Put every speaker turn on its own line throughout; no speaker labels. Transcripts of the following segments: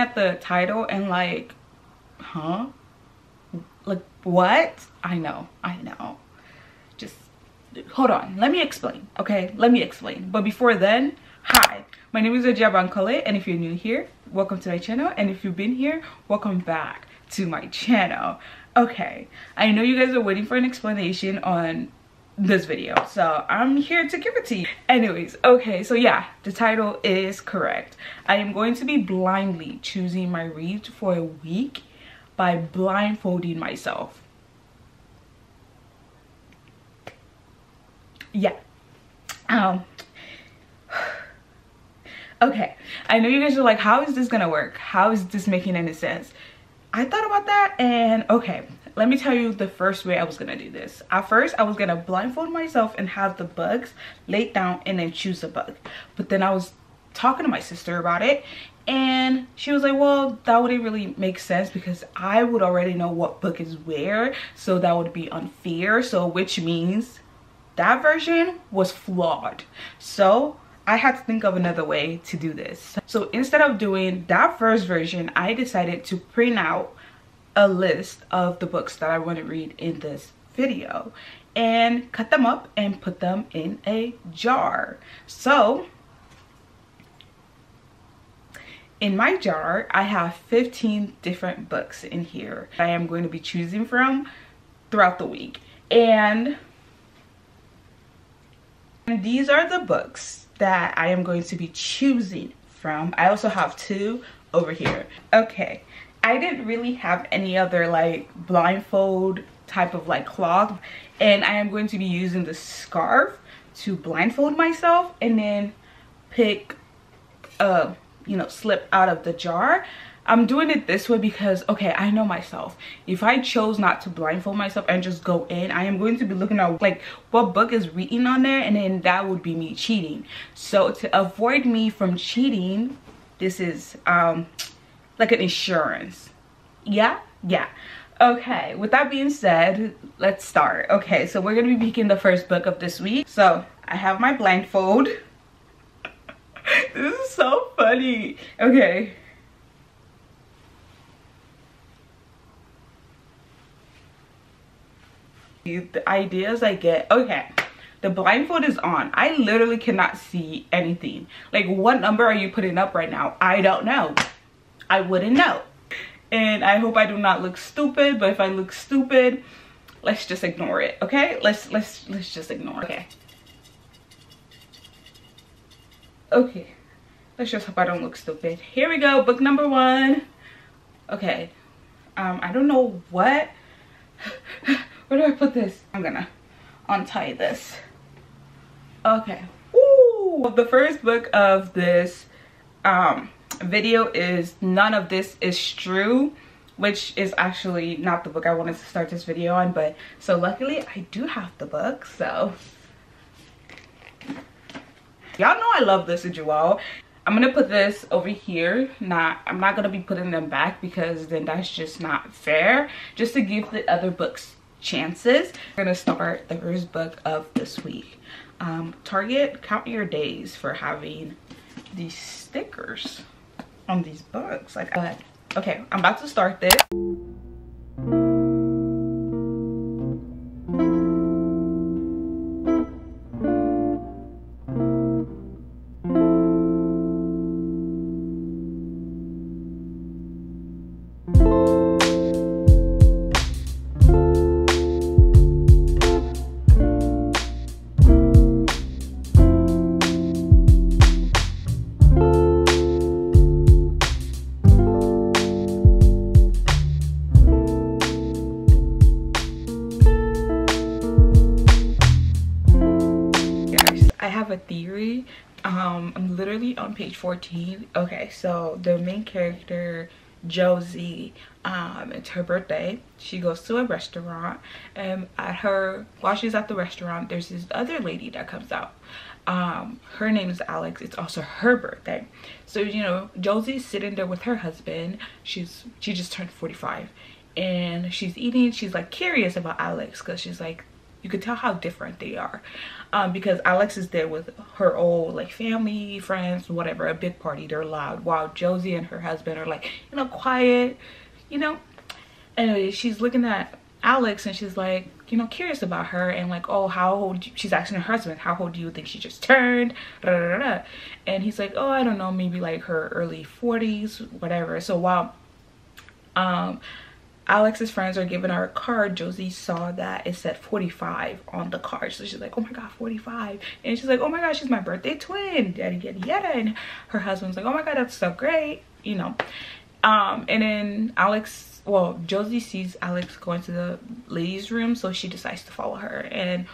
at the title and like, huh? Like, what? I know. Just hold on, let me explain. Okay, let me explain. But before then, hi, my name is Wajihat Bankole, and if you're new here, welcome to my channel, and if you've been here, welcome back to my channel. Okay, I know you guys are waiting for an explanation on this video, so I'm here to give it to you. Anyways, okay, so yeah, the title is correct. I am going to be blindly choosing my reads for a week by blindfolding myself. Yeah. Okay, I know you guys are like, how is this gonna work? How is this making any sense? I thought about that, and okay, let me tell you the first way I was gonna do this. At first, I was gonna blindfold myself and have the books laid down and then choose a book. But then I was talking to my sister about it, and she was like, well, that wouldn't really make sense because I would already know what book is where, so that would be unfair. So which means that version was flawed. So I had to think of another way to do this. So instead of doing that first version, I decided to print out a list of the books that I want to read in this video and cut them up and put them in a jar. So in my jar, I have 15 different books in here I am going to be choosing from throughout the week. And these are the books that I am going to be choosing from. I also have two over here. Okay, I didn't really have any other like blindfold type of like cloth, and I am going to be using the scarf to blindfold myself and then pick you know, slip out of the jar. I'm doing it this way because, okay, I know myself. If I chose not to blindfold myself and just go in, I am going to be looking at like what book is written on there, and then that would be me cheating. So to avoid me from cheating, this is like an insurance. Yeah. Okay, with that being said, let's start. Okay, so we're gonna be picking the first book of this week. So I have my blindfold. This is so funny. Okay. The ideas I get. Okay, the blindfold is on. I literally cannot see anything. Like, what number are you putting up right now? I don't know. I wouldn't know. And I hope I do not look stupid, but if I look stupid, let's just ignore it. Okay, let's just ignore it. Okay, let's just hope I don't look stupid. Here we go, book number one. Okay, I don't know what where do I put this? I'm gonna untie this. Okay. Ooh, the first book of this video is None of This Is True, which is actually not the book I wanted to start this video on, but so luckily I do have the book. So y'all know I love this jewel. I'm gonna put this over here. I'm not gonna be putting them back because then that's just not fair, just to give the other books chances. We're gonna start the first book of this week. Target, count your days for having these stickers on these books. Like, okay, I'm about to start this. A theory. I'm literally on page 14. Okay, so the main character Josie, it's her birthday. She goes to a restaurant, and while she's at the restaurant, there's this other lady that comes out. Her name is Alex. It's also her birthday. So, you know, Josie's sitting there with her husband. She just turned 45, and she's eating. She's like curious about Alex because she's like, you could tell how different they are, because Alex is there with her old like family, friends, whatever, a big party, they're loud, while Josie and her husband are like, you know, quiet, you know. Anyway, she's looking at Alex and she's like, you know, curious about her, and like, oh, how old, she's asking her husband, how old do you think she just turned, da, da, da, da. And he's like, oh, I don't know, maybe like her early 40s, whatever. So while Alex's friends are giving her a card, Josie saw that it said 45 on the card. So she's like, oh my god, 45. And she's like, oh my god, she's my birthday twin, yada yada yada. And her husband's like, oh my god, that's so great, you know. And then Josie sees Alex going to the ladies' room, so she decides to follow her. And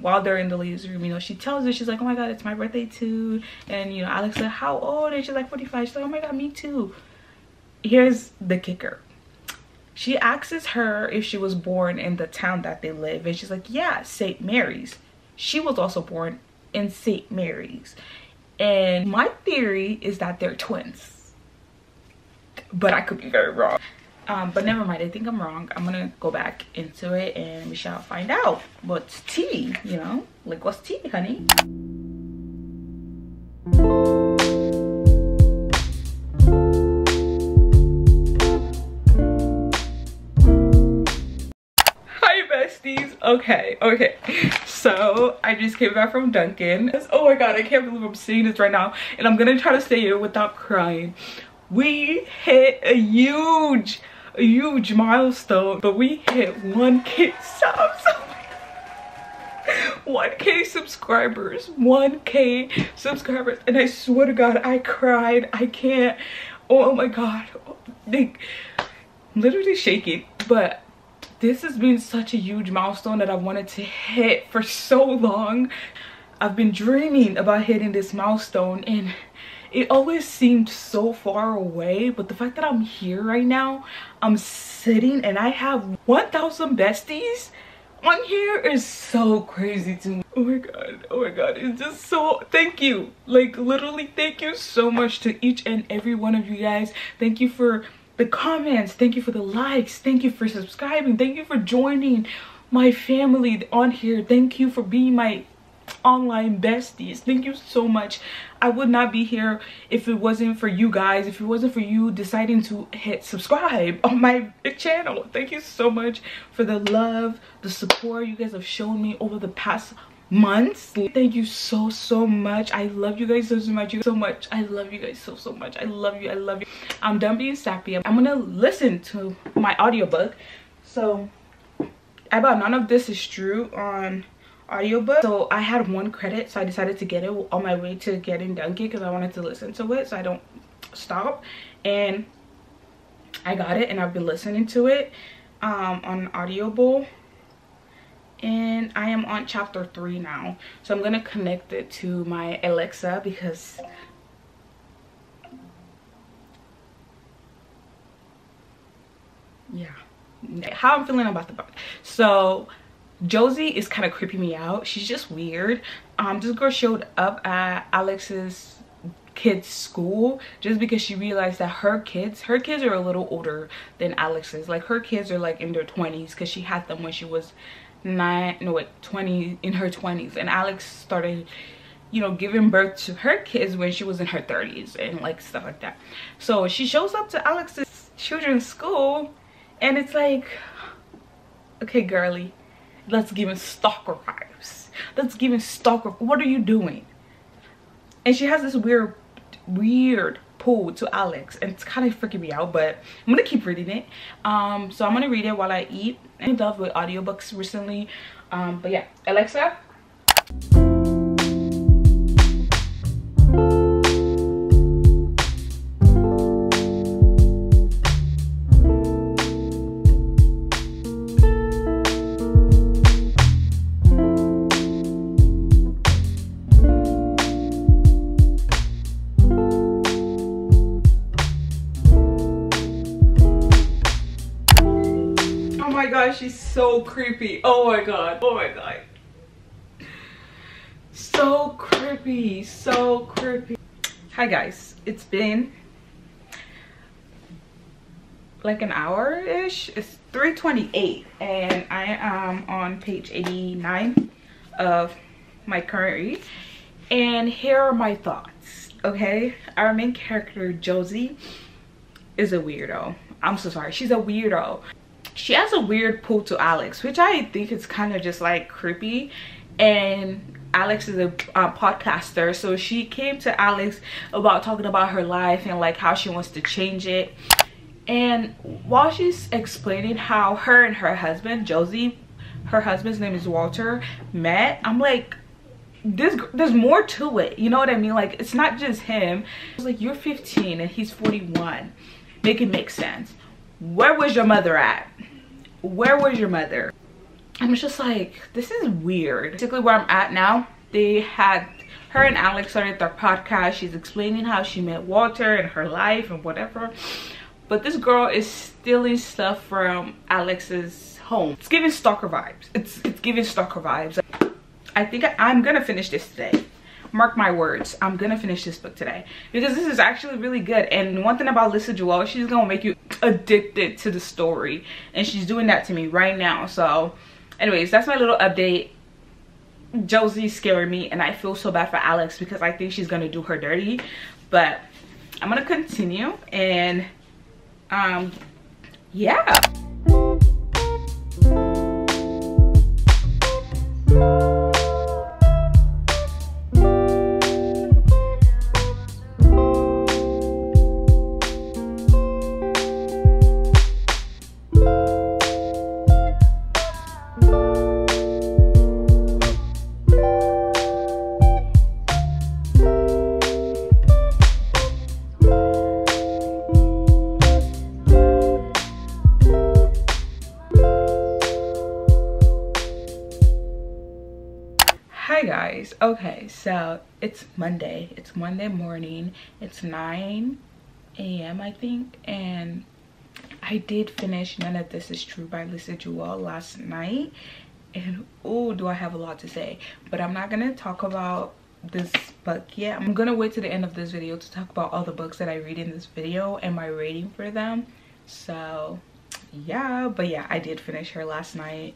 while they're in the ladies' room, you know, she tells her, she's like, oh my god, it's my birthday too. And you know, Alex said, how old? And she's like, 45. She's like, oh my god, me too. Here's the kicker. She asks her if she was born in the town that they live, and she's like, yeah, St. Mary's. She was also born in St. Mary's. And my theory is that they're twins, but I could be very wrong. But never mind, I think I'm wrong. I'm gonna go back into it and we shall find out what's tea, you know, like what's tea, honey. Okay, so I just came back from Dunkin'. Oh my god, I can't believe I'm seeing this right now, and I'm gonna try to say it without crying. We hit a huge milestone, but we hit 1K subs. 1K subscribers, 1K subscribers, and I swear to god, I cried. I can't, oh my god, like literally shaking. But this has been such a huge milestone that I wanted to hit for so long. I've been dreaming about hitting this milestone, and it always seemed so far away, but the fact that I'm here right now, I'm sitting and I have 1,000 besties on here is so crazy to me. Oh my god, it's just so, thank you, like literally thank you so much to each and every one of you guys. Thank you for the comments, thank you for the likes, thank you for subscribing, thank you for joining my family on here, thank you for being my online besties. Thank you so much. I would not be here if it wasn't for you guys, if it wasn't for you deciding to hit subscribe on my channel. Thank you so much for the love, the support you guys have shown me over the past months. Thank you so much. I love you guys so much. I love you guys so much. I love you. I'm done being sappy. I'm gonna listen to my audiobook. So I bought None of This Is True on audiobook, so I had 1 credit, so I decided to get it on my way to getting Dunkin' because I wanted to listen to it so I don't stop. And I got it, and I've been listening to it on Audible, and I am on chapter 3 now. So I'm gonna connect it to my Alexa because yeah, how I'm feeling about the book. So Josie is kind of creeping me out. She's just weird. This girl showed up at Alex's kids' school just because she realized that her kids are a little older than Alex's. Like her kids are like in their 20s because she had them when she was 20, in her 20s, and Alex started, you know, giving birth to her kids when she was in her 30s and like stuff like that. So she shows up to Alex's children's school, and it's like, okay, girly, let's give him stalker vibes. Let's give him stalker. What are you doing? And she has this weird pull to Alex, and it's kind of freaking me out, but I'm gonna keep reading it. So I'm gonna read it while I eat. I'm in love with audiobooks recently. But yeah, Alexa. Oh my gosh, she's so creepy. Oh my god, so creepy. Hi guys, it's been like an hour-ish. It's 3:28 and I am on page 89 of my current read, and here are my thoughts. Okay, our main character Josie is a weirdo. I'm so sorry, she's a weirdo. She has a weird pull to Alex, which I think is kind of just like creepy. And Alex is a podcaster, so she came to Alex about talking about her life and like how she wants to change it. And while she's explaining how her and her husband Josie, her husband's name is Walter, met, I'm like, there's more to it, you know what I mean? Like, it's not just him. It's like, you're 15 and he's 41. Make it make sense. Where was your mother at? Where was your mother? I'm just like, this is weird. Basically where I'm at now, they had, her and Alex started their podcast. She's explaining how she met Walter and her life and whatever. But this girl is stealing stuff from Alex's home. It's giving stalker vibes. It's giving stalker vibes. I think I'm gonna finish this today. Mark my words, I'm gonna finish this book today because this is actually really good. And one thing about Lisa Joelle, she's gonna make you addicted to the story, and she's doing that to me right now. So anyways, that's my little update. Josie's scaring me and I feel so bad for Alex because I think she's gonna do her dirty, but I'm gonna continue. And yeah. Hi guys. Okay, so it's Monday morning. It's 9 a.m. I think, and I did finish None of This Is True by Lisa Joelle last night. And oh, do I have a lot to say, but I'm not gonna talk about this book yet. I'm gonna wait to the end of this video to talk about all the books that I read in this video and my rating for them. So yeah, but yeah, I did finish her last night.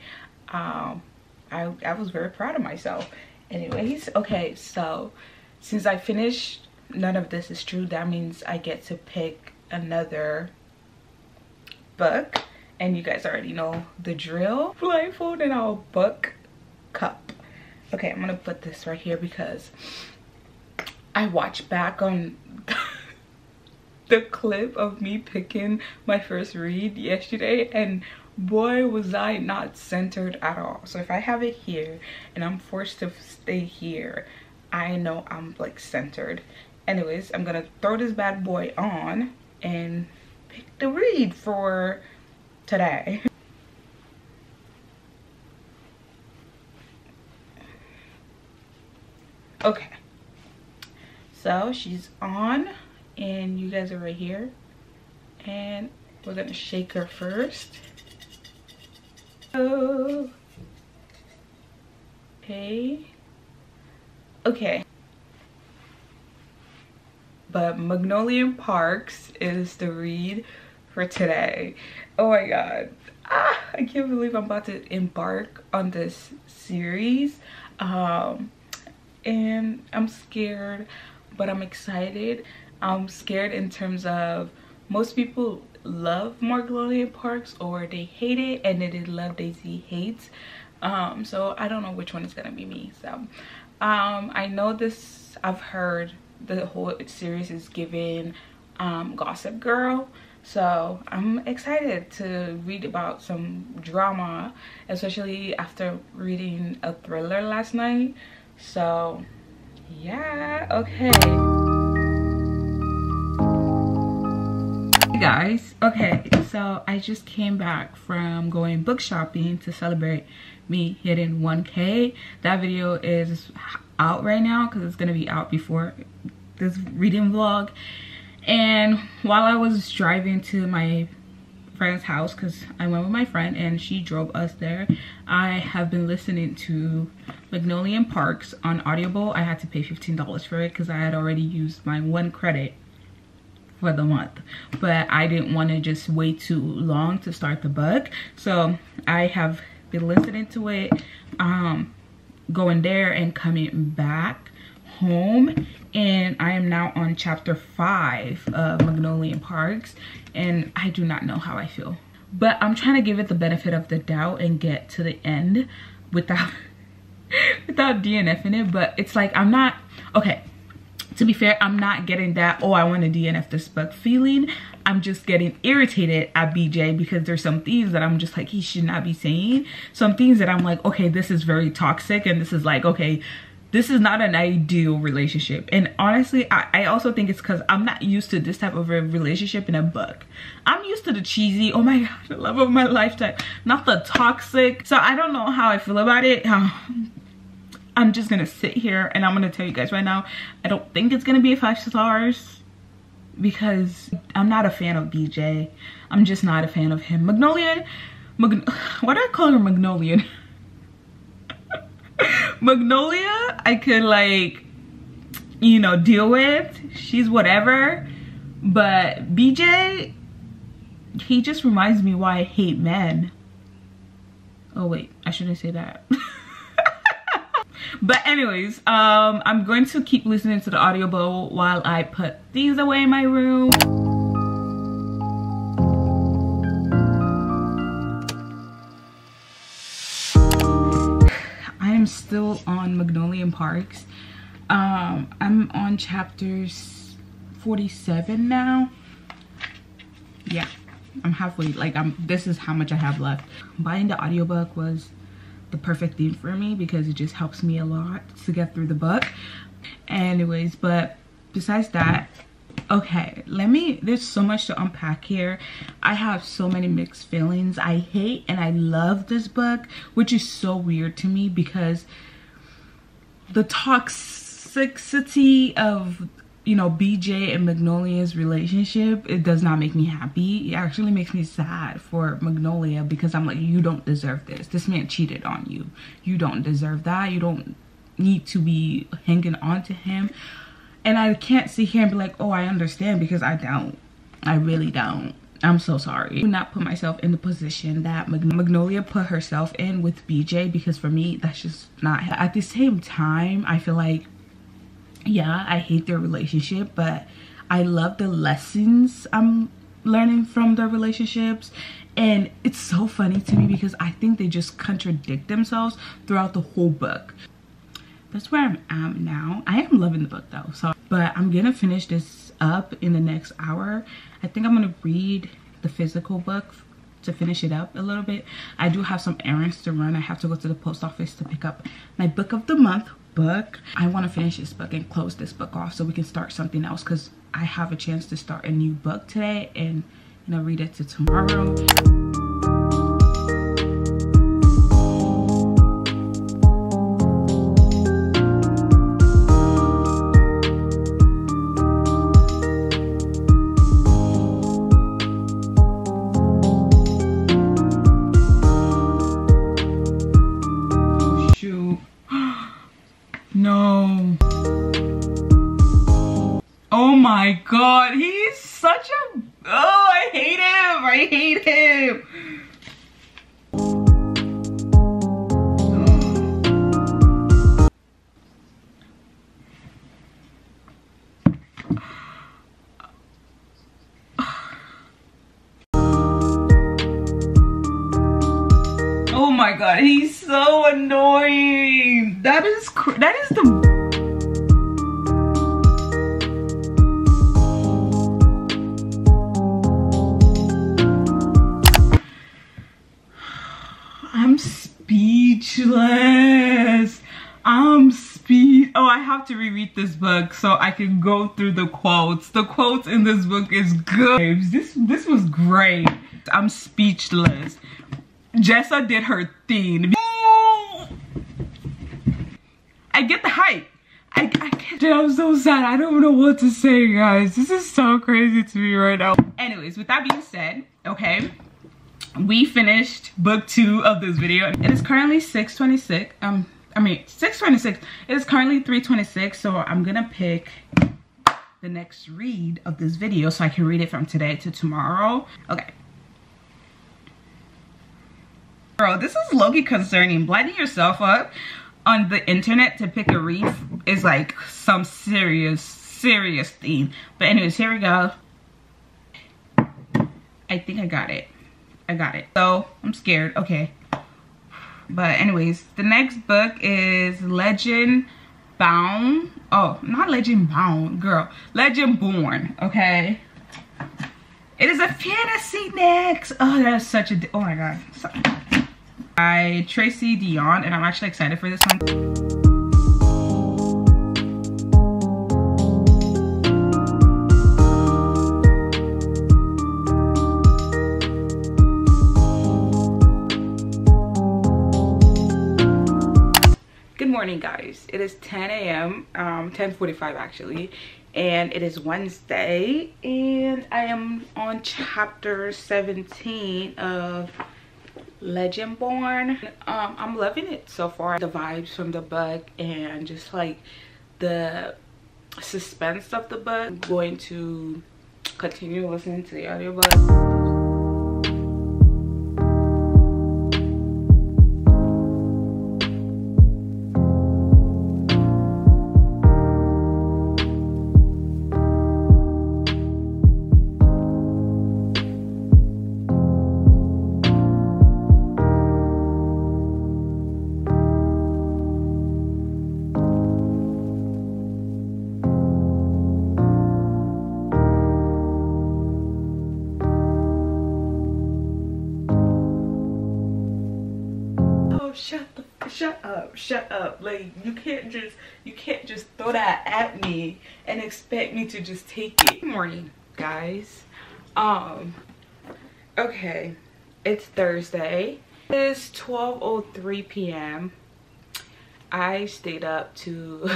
I was very proud of myself. Anyways, okay, so since I finished None of This Is True, that means I get to pick another book, and you guys already know the drill. Blindfold in our book cup. Okay, I'm gonna put this right here because I watched back on the clip of me picking my first read yesterday, and boy was I not centered at all. So if I have it here and I'm forced to stay here, I know I'm like centered. Anyways, I'm gonna throw this bad boy on and pick the read for today. Okay, so she's on and you guys are right here, and we're gonna shake her first. Oh, okay, but Magnolia Parks is the read for today. Oh my god, I can't believe I'm about to embark on this series, and I'm scared, but I'm excited. I'm scared in terms of most people love Magnolia Parks or they hate it, and then they love Daisy hates. So I don't know which one is gonna be me. So I know this, I've heard the whole series is giving Gossip Girl, so I'm excited to read about some drama, especially after reading a thriller last night. So yeah, okay. Guys, okay, so I just came back from going book shopping to celebrate me hitting 1K. That video is out right now because it's gonna be out before this reading vlog. And while I was driving to my friend's house, because I went with my friend and she drove us there, I have been listening to Magnolia Parks on Audible. I had to pay $15 for it because I had already used my 1 credit for the month, but I didn't want to just wait too long to start the book, so I have been listening to it, going there and coming back home, and I am now on chapter 5 of Magnolia Parks, and I do not know how I feel, but I'm trying to give it the benefit of the doubt and get to the end without without DNFing it. But it's like, I'm not, okay, to be fair, I'm not getting that, oh, I want to DNF this book feeling. I'm just getting irritated at BJ because there's some things that I'm just like, he should not be saying. Some things that I'm like, okay, this is very toxic, and this is like, okay, this is not an ideal relationship. And honestly, I also think it's because I'm not used to this type of a relationship in a book. I'm used to the cheesy, oh my god, the love of my lifetime, not the toxic. So I don't know how I feel about it. I'm just gonna sit here and I'm gonna tell you guys right now, I don't think it's gonna be a 5 stars because I'm not a fan of BJ. I'm just not a fan of him. Magnolia, why do I call her Magnolia? Magnolia, I could, like, you know, deal with. She's whatever. But BJ, he just reminds me why I hate men. Oh wait, I shouldn't say that. But anyways, I'm going to keep listening to the audiobook while I put these away in my room. I am still on Magnolia Parks. I'm on chapters 47 now. Yeah, I'm halfway, like, this is how much I have left. Buying the audiobook was the perfect thing for me because it just helps me a lot to get through the book. Anyways, but besides that, okay, there's so much to unpack here. I have so many mixed feelings. I hate and I love this book, which is so weird to me because the toxicity of, you know, BJ and Magnolia's relationship, it does not make me happy. It actually makes me sad for Magnolia because I'm like, you don't deserve this. This man cheated on you. You don't deserve that. You don't need to be hanging on to him. And I can't sit here and be like, oh, I understand, because I don't. I really don't. I'm so sorry. I do not put myself in the position that Magnolia put herself in with BJ, because for me, that's just not. At the same time, I feel like, yeah, I hate their relationship, but I love the lessons I'm learning from their relationships. And it's so funny to me because I think they just contradict themselves throughout the whole book. That's where I'm at now. I am loving the book though, so, but I'm gonna finish this up in the next hour. I think I'm gonna read the physical book to finish it up a little bit. I do have some errands to run. I have to go to the post office to pick up my book of the month book. I want to finish this book and close this book off so we can start something else, because I have a chance to start a new book today and, you know, read it to tomorrow. No. Oh my god, he's such a, oh, I hate him. I hate him. Oh my god, he's so annoying. That is the, I'm speechless. Oh, I have to reread this book so I can go through the quotes. The quotes in this book is good. This was great. I'm speechless. Jessa did her thing. I get the hype. I get it. I'm so sad. I don't know what to say, guys. This is so crazy to me right now. Anyways, with that being said, okay, we finished book 2 of this video. It is currently 6:26. 6:26. It is currently 3:26. So I'm gonna pick the next read of this video so I can read it from today to tomorrow. Okay. Bro, this is low-key concerning. Blinding yourself up on the internet to pick a read is like some serious thing. But anyways, here we go. I think I got it. So I'm scared. Okay. But anyways, the next book is Legend Bound. Oh, not Legend Bound, girl. Legend Born. Okay. It is a fantasy next. Oh, that's such a. Oh my god. Sorry. By Tracy Dion, and I'm actually excited for this one. Good morning, guys. It is 10 a.m. 10:45 actually, and it is Wednesday, and I am on chapter 17 of Legend Born. I'm loving it so far. The vibes from the book and just like the suspense of the book. I'm going to continue listening to the audiobook. Shut up. Like, you can't just throw that at me and expect me to just take it. Good morning, guys. Okay, it's Thursday. It's 12:03 p.m. I stayed up to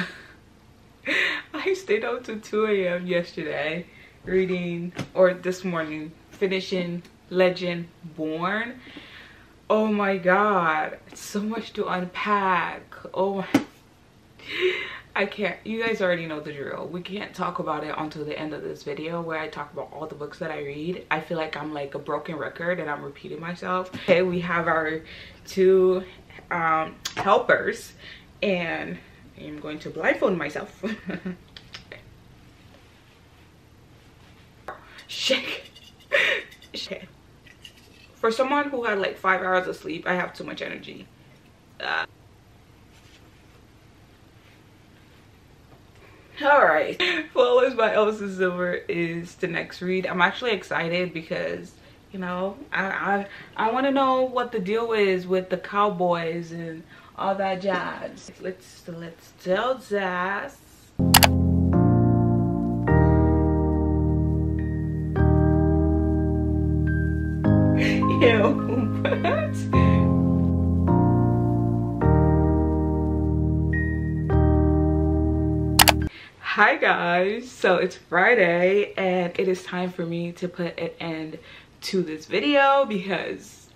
2 a.m. yesterday reading, or this morning finishing Legend Born. Oh my god, it's so much to unpack. Oh my, I can't. You guys already know the drill. We can't talk about it until the end of this video where I talk about all the books that I read. I feel like I'm like a broken record and I'm repeating myself. Okay, we have our two helpers, and I'm going to blindfold myself. Shake. Shake. For someone who had like 5 hours of sleep, I have too much energy. Alright. Flawless by Elsa Silver is the next read. I'm actually excited because, you know, I want to know what the deal is with the cowboys and all that jazz. Let's tell Jazz. What? Hi guys, so it's Friday and it is time for me to put an end to this video because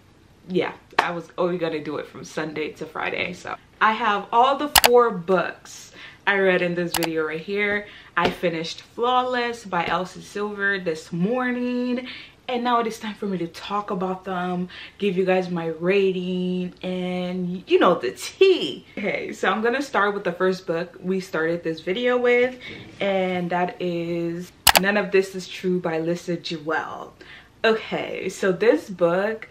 yeah, I was only gonna do it from Sunday to Friday. So I have all the 4 books I read in this video right here. I finished Flawless by Elsa Silver this morning, and now it is time for me to talk about them, give you guys my rating, and you know the tea. Okay, so I'm gonna start with the first book we started this video with, and that is None of This Is True by Lisa Jewell. Okay, so this book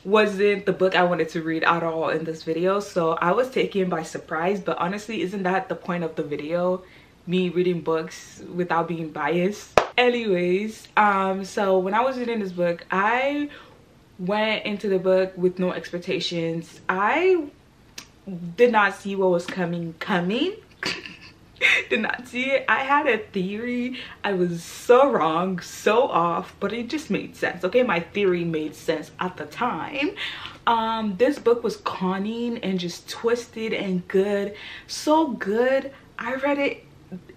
wasn't the book I wanted to read at all in this video, so I was taken by surprise, but honestly, isn't that the point of the video? Me reading books without being biased. Anyways, so when I was reading this book, I went into the book with no expectations. I did not see what was coming. Did not see it. I had a theory. I was so wrong, so off, but it just made sense. Okay, my theory made sense at the time. This book was conning and just twisted and good. So good. I read it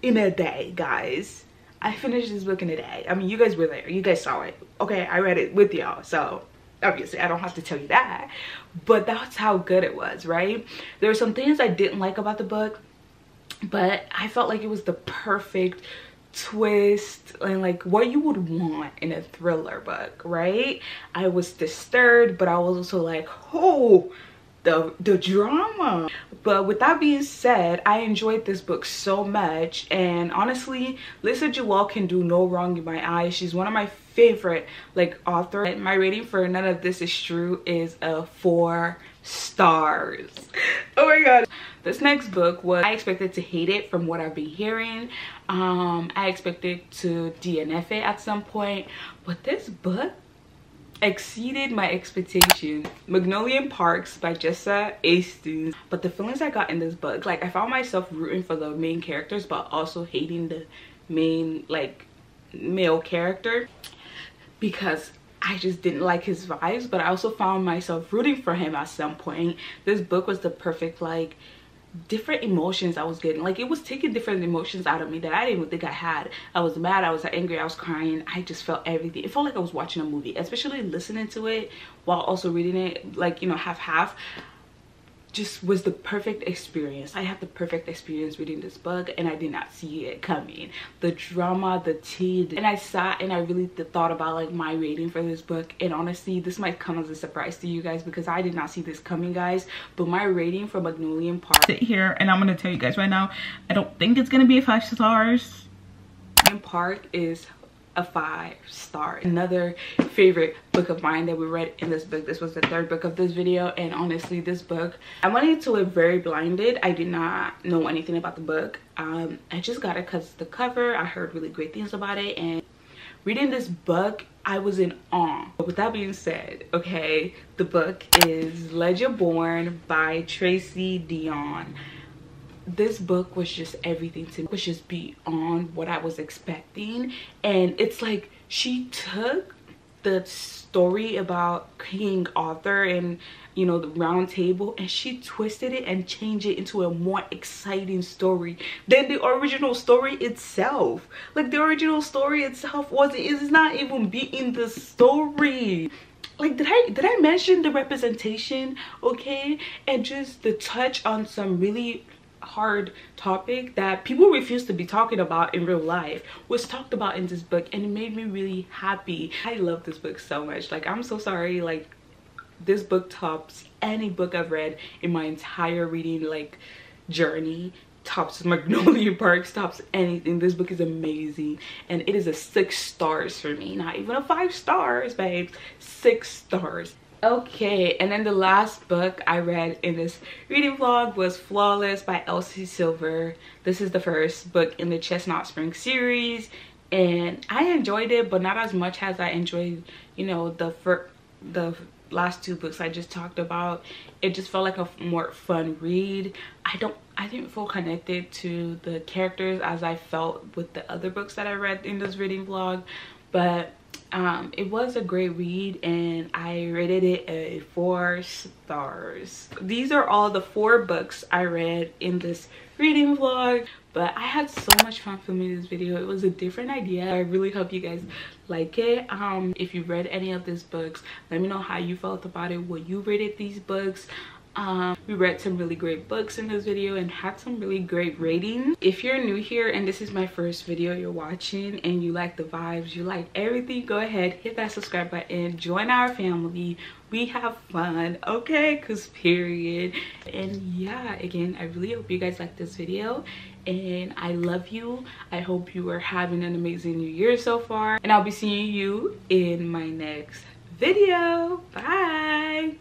in a day, guys. I finished this book in a day. I mean, you guys were there. You guys saw it. Okay, I read it with y'all. So obviously, I don't have to tell you that. But that's how good it was, right? There were some things I didn't like about the book, but I felt like it was the perfect twist and like what you would want in a thriller book, right? I was disturbed, but I was also like, oh, the drama. But with that being said, I enjoyed this book so much, and honestly, Lisa Jewell can do no wrong in my eyes. She's one of my favorite like author. My rating for None of This Is True is a 4 stars. Oh my god. This next book was, I expected to hate it from what I've been hearing. I expected to DNF it at some point, but this book exceeded my expectations. Magnolia Parks by Jessa Astons. But the feelings I got in this book, like I found myself rooting for the main characters but also hating the main like male character because I just didn't like his vibes, but I also found myself rooting for him at some point. This book was the perfect like different emotions I was getting. Like it was taking different emotions out of me that I didn't even think I had. I was mad, I was angry, I was crying. I just felt everything. It felt like I was watching a movie, especially listening to it while also reading it, like, you know, half just was the perfect experience. I had the perfect experience reading this book, and I did not see it coming. The drama, the tea, and I sat and I really thought about like my rating for this book, and honestly this might come as a surprise to you guys because I did not see this coming, guys. But my rating for Magnolia Park, sit here and I'm gonna tell you guys right now, I don't think it's gonna be a 5 stars. Park is a 5 star. Another favorite book of mine that we read in this book. This was the 3rd book of this video, and honestly this book, I went into it very blinded. I did not know anything about the book. I just got it because the cover, I heard really great things about it, and reading this book I was in awe. But with that being said, okay, the book is Legend Born by Tracy Dion. This book was just everything to me. It was just beyond what I was expecting, and it's like she took the story about King Arthur and, you know, the round table, and she twisted it and changed it into a more exciting story than the original story itself. Like the original story itself is not even beating the story. Like, did I mention the representation, okay, and just the touch on some really hard topic that people refuse to be talking about in real life was talked about in this book, and it made me really happy. I love this book so much. Like, I'm so sorry, like this book tops any book I've read in my entire reading like journey. Tops Magnolia Parks, tops anything. This book is amazing, and it is a 6 stars for me. Not even a 5 stars, babe. 6 stars. Okay, and then the last book I read in this reading vlog was Flawless by Elsie Silver. This is the first book in the Chestnut Spring series, and I enjoyed it, but not as much as I enjoyed, you know, the last 2 books I just talked about. It just felt like a more fun read. I didn't feel connected to the characters as I felt with the other books that I read in this reading vlog, but it was a great read, and I rated it a 4 stars. These are all the 4 books I read in this reading vlog, but I had so much fun filming this video. It was a different idea. I really hope you guys like it. If you read any of these books, let me know how you felt about it, what you rated these books. We read some really great books in this video and had some really great ratings. If you're new here and this is my first video you're watching and you like the vibes, you like everything, go ahead, hit that subscribe button, join our family. We have fun, okay? Cause period. And yeah, again, I really hope you guys like this video, and I love you. I hope you are having an amazing new year so far, and I'll be seeing you in my next video. Bye.